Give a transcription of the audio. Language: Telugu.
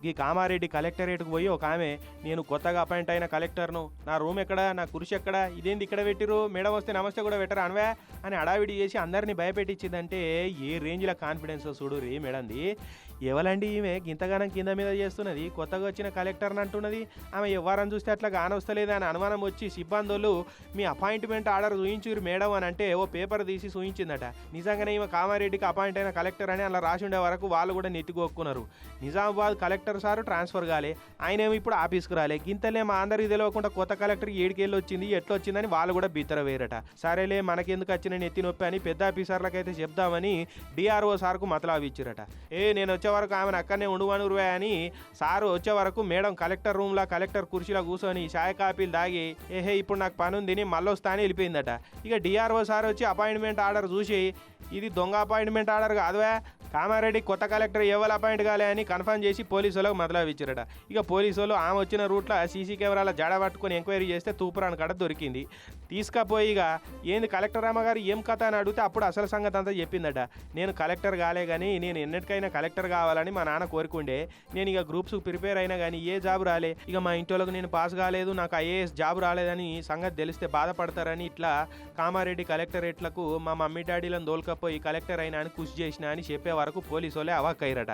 ఈ కామారెడ్డి కలెక్టరేట్కు పోయి ఒక ఆమె, నేను కొత్తగా అపాయింట్ అయిన కలెక్టర్ను, నా రూమ్ ఎక్కడ, నా కుర్చీ ఎక్కడ, ఇదేంది ఇక్కడ పెట్టిరు, మేడం వస్తే నమస్తే కూడా పెట్టరు అనవే అని అడావిడి చేసి అందరినీ భయపెట్టించిందంటే ఏ రేంజ్లో కాన్ఫిడెన్స్ చూడు రే మేడంది. ఎవలండి ఈమె ఇంతగానం కింద మీద చేస్తున్నది, కొత్తగా వచ్చిన కలెక్టర్ని అంటున్నది, ఆమె ఎవరని చూస్తే అట్లా కానొస్తలేదు అని అనుమానం వచ్చి సిబ్బందులు మీ అపాయింట్మెంట్ ఆర్డర్ చూయించురు మేడం అని అంటే ఓ పేపర్ తీసి చూయించిందట. నిజంగానే ఈమె కామారెడ్డికి అపాయింట్ అయిన కలెక్టర్ అని అలా రాసి ఉండే వరకు వాళ్ళు కూడా నెత్తికొక్కున్నారు. నిజామాబాద్ కలెక్టర్ సారు ట్రాన్స్ఫర్ కాలే, ఆయనేమో ఇప్పుడు ఆఫీస్కి రాలే, గింతలే మా అందరికి తెలియకుండా కొత్త కలెక్టర్ ఏడికెళ్ళి వచ్చింది ఎట్లా వచ్చిందని వాళ్ళు కూడా బిత్తర వేరట. సరేలే మనకెందుకు వచ్చిన నెత్తి నొప్పి అని పెద్ద ఆఫీసర్లకైతే చెప్దామని డిఆర్ఓ సార్కు మతలావి ఇచ్చిరట. నేను వచ్చే వరకు ఆమెను అక్కడనే ఉండువనురువే అని సారు వచ్చే వరకు మేడం కలెక్టర్ రూమ్లో కలెక్టర్ కుర్చీలో కూర్చొని చాయ్ కాపీలు దాగి ఇప్పుడు నాకు పని ఉందిని మళ్ళొస్తా అని వెళ్ళిపోయిందట. ఇక డిఆర్ఓ సార్ వచ్చి అపాయింట్మెంట్ ఆర్డర్ చూసి ఇది దొంగ అపాయింట్మెంట్ ఆర్డర్ కాదువే, కామారెడ్డి కొత్త కలెక్టర్ ఎవరు అపాయింట్ కాలే అని కన్ఫర్మ్ చేసి పోలీసు వాళ్ళకు మొదలవి ఇచ్చారట. ఇక పోలీసు వాళ్ళు ఆమె వచ్చిన రూట్లో సీసీ కెమెరాల జడ పట్టుకొని ఎంక్వైరీ చేస్తే తూపురాని కాడ దొరికింది. తీసుకపోయి ఇక ఏంది కలెక్టర్ అమ్మగారు ఏం కథ అని అడిగితే అప్పుడు అసలు సంగతి అంతా చెప్పిందట. నేను కలెక్టర్ కాలే కానీ నేను ఎన్నిటికైనా కలెక్టర్ కావాలని మా నాన్న కోరుకుండే, నేను ఇక గ్రూప్స్కి ప్రిపేర్ అయినా కానీ ఏ జాబ్ రాలే, ఇక మా ఇంట్లోకి నేను పాస్ కాలేదు, నాకు ఐఏఎస్ జాబ్ రాలేదని సంగతి తెలిస్తే బాధపడతారని ఇట్లా కామారెడ్డి కలెక్టరేట్లకు మా మమ్మీ డాడీలను దోలుకపోయి కలెక్టర్ అయినా అని కృషి చేసిన అని చెప్పే వరకు పోలీసు వాళ్ళే అవాక్కయ్యారట.